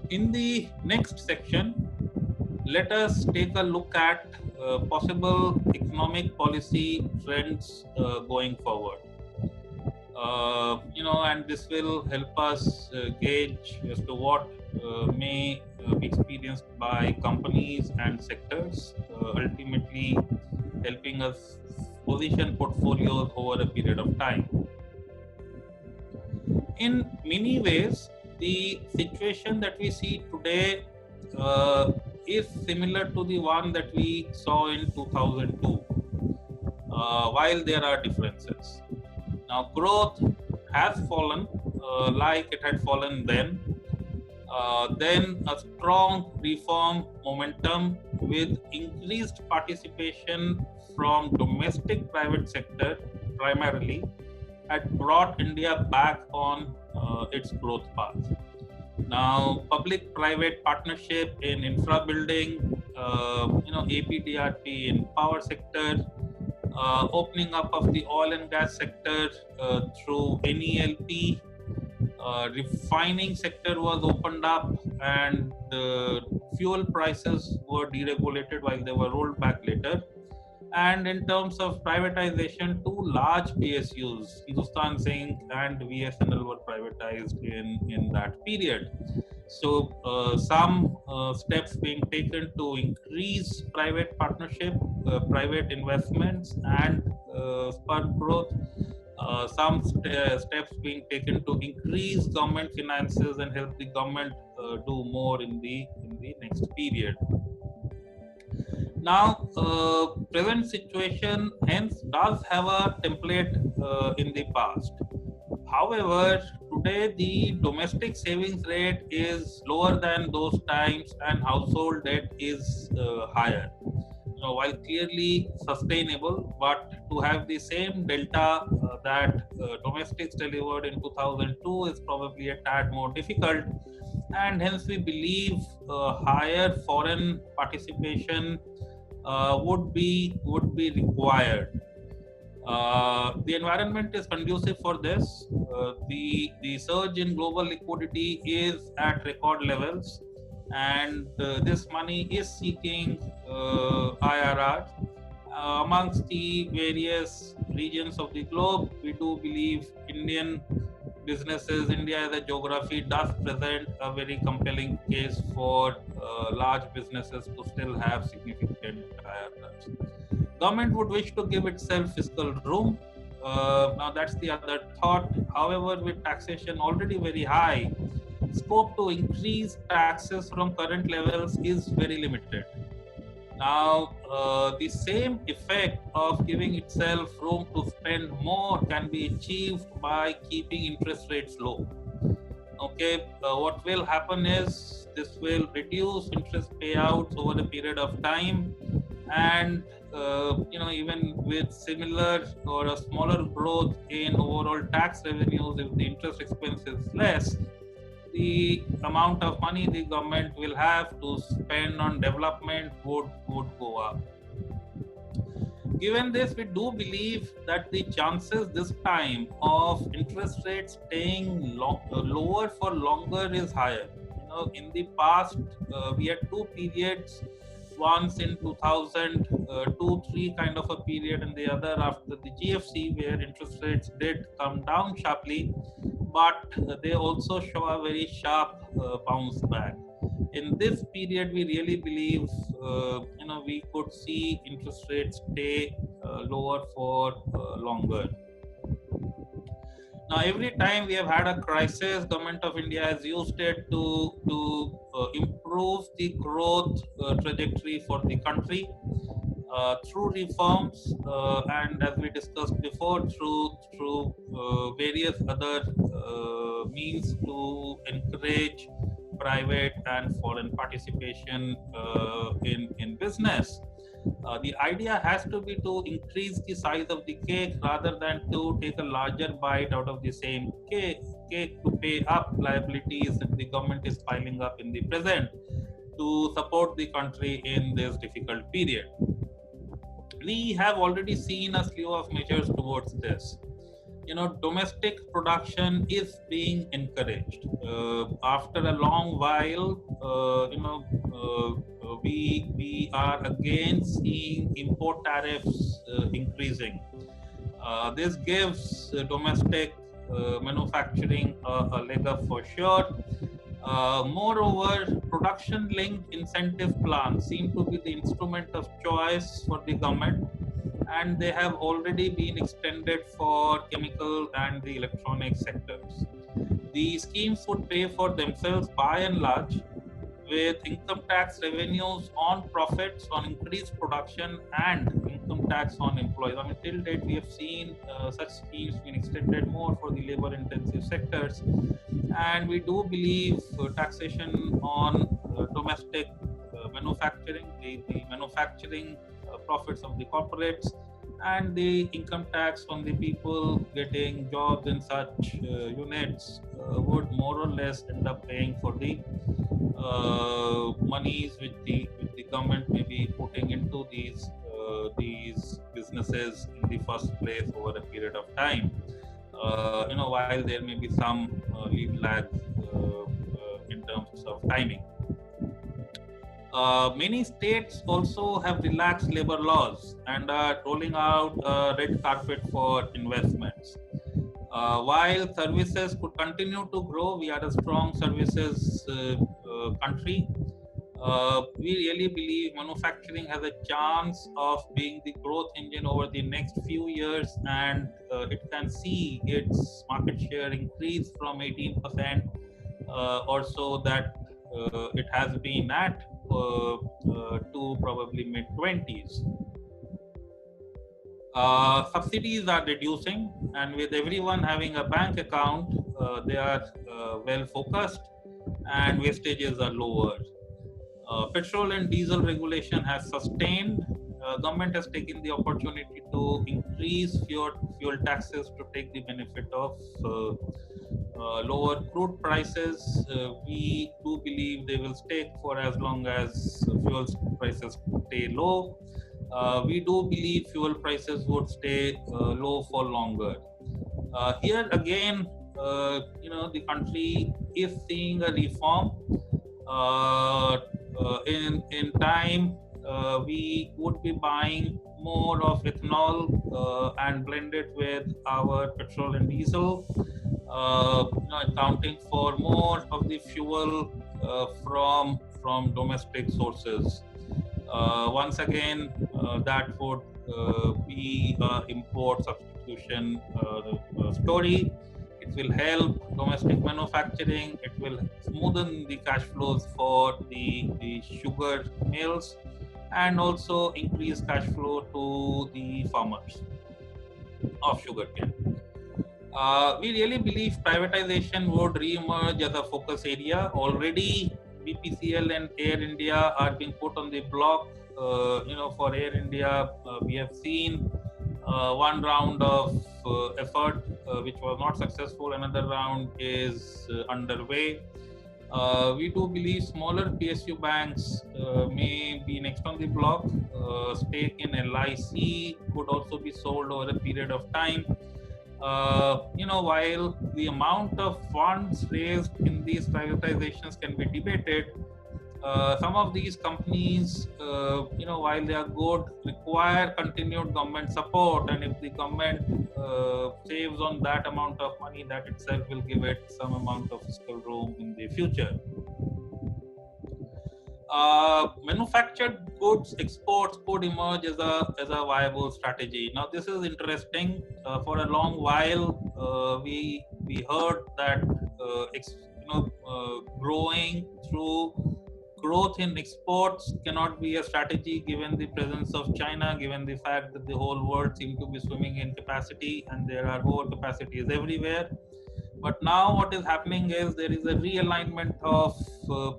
In the next section, let us take a look at possible economic policy trends going forward. And this will help us gauge as to what may be experienced by companies and sectors, ultimately helping us position portfolios over a period of time. In many ways, the situation that we see today uh, is similar to the one that we saw in 2002, while there are differences. Now, growth has fallen like it had fallen then. Then a strong reform momentum with increased participation from domestic private sector primarily had brought India back on its growth path. Now, public-private partnership in infra building, APDRP in power sector, opening up of the oil and gas sector through NELP, refining sector was opened up, and the fuel prices were deregulated while they were rolled back later. And in terms of privatization, two large PSUs, Hindustan Zinc and VSNL, were privatized in that period. So, some steps being taken to increase private partnership, private investments, and spur growth. Steps being taken to increase government finances and help the government do more in the next period. Now, present situation hence does have a template in the past. However, today the domestic savings rate is lower than those times, and household debt is higher. While clearly sustainable, but to have the same delta that domestics delivered in 2002 is probably a tad more difficult, and hence we believe higher foreign participation would be required. The environment is conducive for this. The surge in global liquidity is at record levels, and this money is seeking IRR. Amongst the various regions of the globe, we do believe Indian businesses, India as a geography, does present a very compelling case for large businesses to still have significant IRRs. Government would wish to give itself fiscal room. Now that's the other thought. However, with taxation already very high, scope to increase taxes from current levels is very limited. Now, the same effect of giving itself room to spend more can be achieved by keeping interest rates low. Okay, what will happen is this will reduce interest payouts over a period of time, and even with similar or a smaller growth in overall tax revenues, if the interest expense is less, the amount of money the government will have to spend on development would go up. Given this, we do believe that the chances this time of interest rates staying lower for longer is higher. In the past, we had two periods. Once in 2002-3 kind of a period, and the other after the GFC, where interest rates did come down sharply, but they also show a very sharp bounce back. In this period, we really believe we could see interest rates stay lower for longer. Now, every time we have had a crisis, Government of India has used it to improve the growth trajectory for the country through reforms, and as we discussed before, through various other means to encourage private and foreign participation in business. The idea has to be to increase the size of the cake rather than to take a larger bite out of the same cake to pay up liabilities that the government is piling up in the present to support the country in this difficult period. We have already seen a slew of measures towards this. domestic production is being encouraged. After a long while, we are again seeing import tariffs increasing. This gives domestic manufacturing a leg up for sure. Moreover, production-linked incentive plans seem to be the instrument of choice for the government, and they have already been extended for chemical and the electronic sectors. The schemes would pay for themselves by and large, with income tax revenues on profits on increased production and income tax on employees. I mean, till date, we have seen such schemes being extended more for the labor intensive sectors. And we do believe taxation on domestic manufacturing, the manufacturing profits of the corporates, and the income tax on the people getting jobs in such units would more or less end up paying for the monies which the government may be putting into these businesses in the first place over a period of time. While there may be some lead lag in terms of timing. Many states also have relaxed labor laws and are rolling out a red carpet for investments. While services could continue to grow, we are a strong services country. We really believe manufacturing has a chance of being the growth engine over the next few years, and it can see its market share increase from 18% or so that it has been at to probably mid-20s. Subsidies are reducing, and with everyone having a bank account, they are well focused and wastages are lower. Petrol and diesel regulation has sustained. Government has taken the opportunity to increase fuel taxes to take the benefit of lower crude prices. We do believe they will stay for as long as fuel prices stay low. We do believe fuel prices would stay low for longer. Here again, the country is seeing a reform. In time, we would be buying more of ethanol and blend it with our petrol and diesel, accounting for more of the fuel from domestic sources. Once again, that would be import substitution story. It will help domestic manufacturing. It will smoothen the cash flows for the sugar mills, and also increase cash flow to the farmers of sugarcane. We really believe privatization would re-emerge as a focus area. Already, BPCL and Air India are being put on the block. For Air India, we have seen one round of effort which was not successful. Another round is underway. We do believe smaller PSU banks may be next on the block. Stake in LIC could also be sold over a period of time. While the amount of funds raised in these privatizations can be debated, some of these companies, while they are good, require continued government support, and if the government saves on that amount of money, that itself will give it some amount of fiscal room in the future. Manufactured goods exports could emerge as a viable strategy. Now, this is interesting. For a long while, we heard that growing through growth in exports cannot be a strategy given the presence of China, given the fact that the whole world seems to be swimming in capacity and there are overcapacities everywhere. But now what is happening is there is a realignment of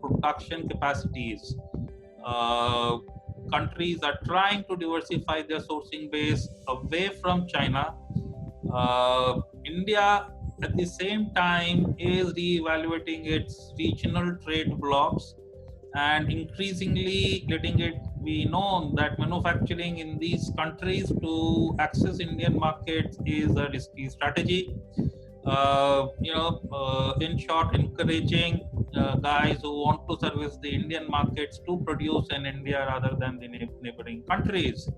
production capacities. Countries are trying to diversify their sourcing base away from China. India, at the same time, is reevaluating its regional trade blocks and increasingly letting it be known that manufacturing in these countries to access Indian markets is a risky strategy. In short, encouraging guys who want to service the Indian markets to produce in India rather than the neighboring countries.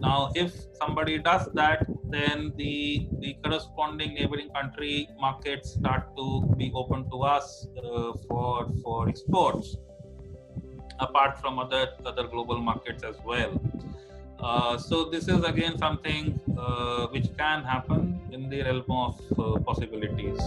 Now, if somebody does that, then the corresponding neighboring country markets start to be open to us for exports, apart from other global markets as well. So this is again something which can happen in the realm of possibilities.